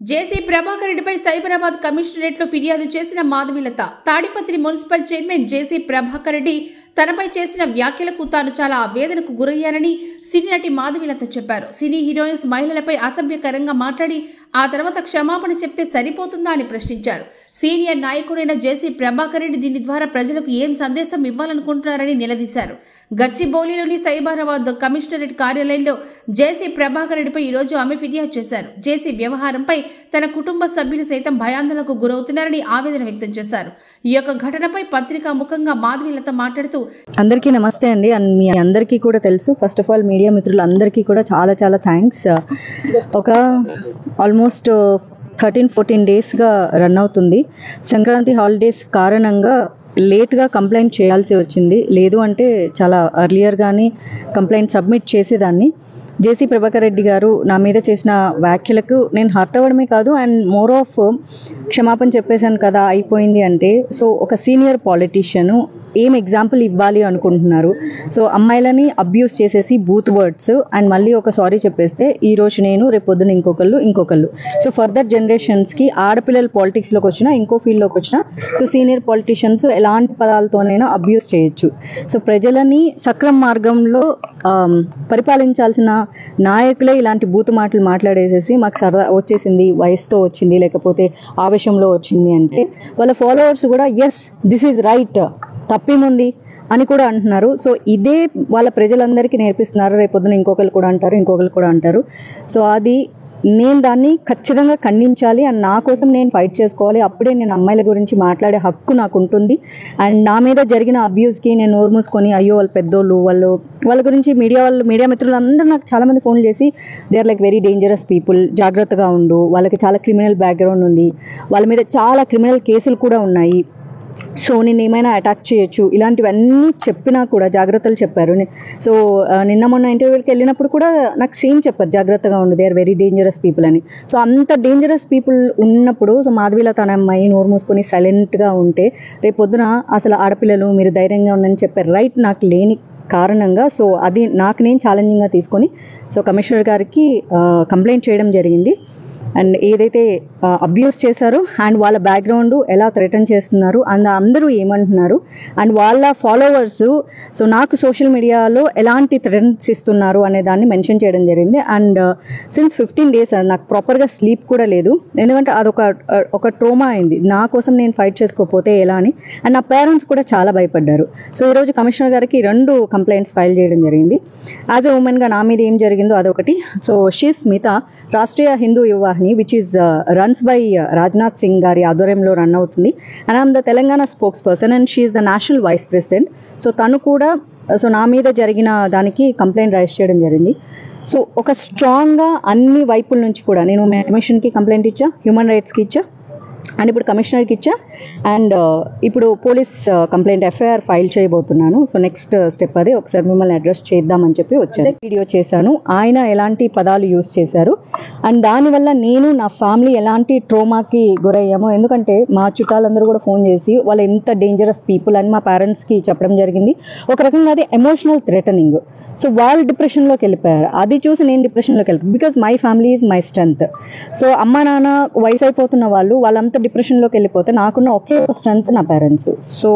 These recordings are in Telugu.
జేసీ ప్రభాకర్ రెడ్డిపై సైబరాబాద్ కమిషనరేట్లో ఫిర్యాదు చేసిన మాధవీలత. తాడిపత్రి మున్సిపల్ చైర్మన్ జేసీ ప్రభాకర్ రెడ్డి తనపై చేసిన వ్యాఖ్యలకు తాను చాలా ఆవేదనకు గురయ్యానని సినీ నటి మాధవీలత చెప్పారు. సినీ హీరోయిన్స్ మహిళలపై అసభ్యకరంగా మాట్లాడి ఆ తర్వాత క్షమాపణ చెప్తే సరిపోతుందా అని ప్రశ్నించారు. సీనియర్ నాయకుడైన జేసీ ప్రభాకర్ రెడ్డి దీని ద్వారా ప్రజలకు ఏం సందేశం ఇవ్వాలనుకుంటున్నారని నిలదీశారు. గచ్చిబౌలిలోని సైబరాబాద్ కమిషనరేట్ కార్యాలయంలో జేసీ ప్రభాకర్ రెడ్డిపై ఈరోజు ఆమె ఫిర్యాదు చేశారు. జేసీ వ్యవహారంపై తన కుటుంబ సభ్యులు సైతం భయాందోళనకు గురవుతున్నారని ఆవేదన వ్యక్తం చేశారు. ఈ యొక్క ఘటనపై పత్రికా ముఖంగా మాధవీలత మాట్లాడుతూ, అందరికీ నమస్తే అండి. మీ అందరికీ కూడా తెలుసు, ఫస్ట్ ఆఫ్ ఆల్ మీడియా మిత్రులందరికీ కూడా చాలా చాలా థ్యాంక్స్. ఒక ఆల్మోస్ట్ 13-14 డేస్గా రన్ అవుతుంది. సంక్రాంతి హాలిడేస్ కారణంగా లేట్గా కంప్లైంట్ చేయాల్సి వచ్చింది. లేదు అంటే చాలా ఎర్లియర్గానే కంప్లైంట్ సబ్మిట్ చేసేదాన్ని. జేసీ ప్రభాకర్ రెడ్డి గారు నా మీద చేసిన వ్యాఖ్యలకు నేను హర్ట్ అవ్వడమే కాదు, అండ్ మోర్ ఆఫ్ క్షమాపణ చెప్పేశాను కదా అయిపోయింది అంటే, సో ఒక సీనియర్ పాలిటీషియను ఏం ఎగ్జాంపుల్ ఇవ్వాలి అనుకుంటున్నారు? సో అమ్మాయిలని అబ్యూస్ చేసేసి బూత్ వర్డ్స్ అండ్ మళ్ళీ ఒక సారీ చెప్పేస్తే ఈరోజు నేను రేపు పొద్దున ఇంకొకళ్ళు సో ఫర్దర్ జనరేషన్స్కి ఆడపిల్లలు పాలిటిక్స్లోకి వచ్చినా ఇంకో ఫీల్డ్లోకి వచ్చినా సో సీనియర్ పాలిటీషియన్స్ ఎలాంటి పదాలతోనైనా అబ్యూస్ చేయొచ్చు. సో ప్రజలని సక్రమ మార్గంలో పరిపాలించాల్సిన నాయకులే ఇలాంటి బూతు మాటలు మాట్లాడేసేసి మాకు సరదా వచ్చేసింది, వయసుతో వచ్చింది, లేకపోతే ఆవేశంలో వచ్చింది అంటే వాళ్ళ ఫాలోవర్స్ కూడా ఎస్ దిస్ ఈజ్ రైట్, తప్పేముంది అని కూడా అంటున్నారు. సో ఇదే వాళ్ళ ప్రజలందరికీ నేర్పిస్తున్నారు. రేపొద్దున ఇంకొకరు కూడా అంటారు. సో అది నేను దాన్ని ఖచ్చితంగా ఖండించాలి అండ్ నా కోసం నేను ఫైట్ చేసుకోవాలి. అప్పుడే నేను అమ్మాయిల గురించి మాట్లాడే హక్కు నాకు ఉంటుంది. అండ్ నా మీద జరిగిన అబ్యూస్కి నేను నోరు మూసుకొని అయ్యో వాళ్ళు పెద్దోళ్ళు, వాళ్ళ గురించి మీడియా మిత్రులు అందరూ నాకు చాలామంది ఫోన్ చేసి they are like very dangerous people, జాగ్రత్తగా ఉండు, వాళ్ళకి చాలా క్రిమినల్ బ్యాక్గ్రౌండ్ ఉంది, వాళ్ళ మీద చాలా క్రిమినల్ కేసులు కూడా ఉన్నాయి, సో నేను ఏమైనా అటాక్ చేయొచ్చు, ఇలాంటివన్నీ చెప్పినా కూడా జాగ్రత్తలు చెప్పారు. సో నిన్న మొన్న ఇంటర్వ్యూకి వెళ్ళినప్పుడు కూడా నాకు సేమ్ చెప్పారు, జాగ్రత్తగా ఉండు, they are very dangerous people అని. సో అంత డేంజరస్ పీపుల్ ఉన్నప్పుడు సో మాధవీల తన అమ్మాయి నోరు మూసుకొని సైలెంట్గా ఉంటే రేపు పొద్దున అసలు ఆడపిల్లలు మీరు ధైర్యంగా ఉండని చెప్పే రైట్ నాకు లేని కారణంగా సో అది నాకు నేను ఛాలెంజింగ్గా తీసుకొని సో కమిషనర్ గారికి కంప్లైంట్ చేయడం జరిగింది. అండ్ ఏదైతే అబ్యూస్ చేశారో అండ్ వాళ్ళ బ్యాక్గ్రౌండ్ ఎలా థ్రెటన్ చేస్తున్నారు అండ్ అందరూ ఏమంటున్నారు అండ్ వాళ్ళ ఫాలోవర్స్ సో నాకు సోషల్ మీడియాలో ఎలాంటి థ్రెటన్స్ ఇస్తున్నారు అనే దాన్ని మెన్షన్ చేయడం జరిగింది. అండ్ సిన్స్ 15 days నాకు ప్రాపర్గా స్లీప్ కూడా లేదు, ఎందుకంటే అదొక ట్రోమా అయింది. నా కోసం నేను ఫైట్ చేసుకోకపోతే ఎలా అని. అండ్ నా పేరెంట్స్ కూడా చాలా భయపడ్డారు. సో ఈరోజు కమిషనర్ గారికి 2 కంప్లైంట్స్ ఫైల్ చేయడం జరిగింది. యాజ్ ఎ ఉమెన్గా నా మీద ఏం జరిగిందో అదొకటి. So she Smita Rashtriya Hindu Yuvavahini which is runs by Rajnath Singh గారి ఆధ్వర్యంలో రన్ అవుతుంది. And I'm the Telangana spokesperson and she is the national vice president. So తను కూడా సో నా మీద జరిగిన దానికి కంప్లైంట్ రైజ్ చేయడం జరిగింది. సో ఒక స్ట్రాంగ్గా అన్ని వైపుల నుంచి కూడా నేను కమిషన్కి కంప్లైంట్ ఇచ్చా, హ్యూమన్ రైట్స్కి ఇచ్చా, అండ్ ఇప్పుడు కమిషనర్కి ఇచ్చా, అండ్ ఇప్పుడు పోలీస్ కంప్లైంట్ ఎఫ్ఐఆర్ ఫైల్ చేయబోతున్నాను. సో నెక్స్ట్ స్టెప్ అదే, ఒకసారి మిమ్మల్ని అడ్రస్ చేద్దామని చెప్పి వచ్చాను. వీడియో చేశాను, ఆయన ఎలాంటి పదాలు యూజ్ చేశారు అండ్ దానివల్ల నేను నా ఫ్యామిలీ ఎలాంటి ట్రోమాకి గురయ్యామో. ఎందుకంటే మా చుట్టాలందరూ కూడా ఫోన్ చేసి వాళ్ళు ఎంత డేంజరస్ పీపుల్ అని మా పేరెంట్స్కి చెప్పడం జరిగింది. ఒక రకంగా అది ఎమోషనల్ థ్రెటనింగ్. సో వాళ్ళు డిప్రెషన్లోకి వెళ్ళిపోయారు. అది చూసి నేను డిప్రెషన్లోకి వెళ్ళిపోయాను. Because my family is my strength. So అమ్మ నాన్న వయసు అయిపోతున్న వాళ్ళంతా డిప్రెషన్లోకి వెళ్ళిపోతే నాకున్న ఒకే స్ట్రెంత్ నా పేరెంట్స్. సో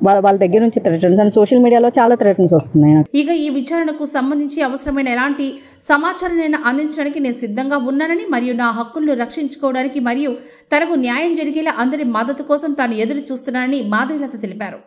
వాళ్ళ దగ్గర నుంచి థ్రెటన్స్ అండ్ సోషల్ మీడియాలో చాలా థ్రెటన్స్ వస్తున్నాయి. ఇక ఈ విచారణకు సంబంధించి అవసరమైన ఎలాంటి సమాచారాన్ని అందించడానికి నేను సిద్ధంగా ఉన్నానని మరియు నా హక్కులను రక్షించుకోవడానికి మరియు తనకు న్యాయం జరిగేలా అందరి మద్దతు కోసం తాను ఎదురు చూస్తున్నానని మాధవీలత తెలిపారు.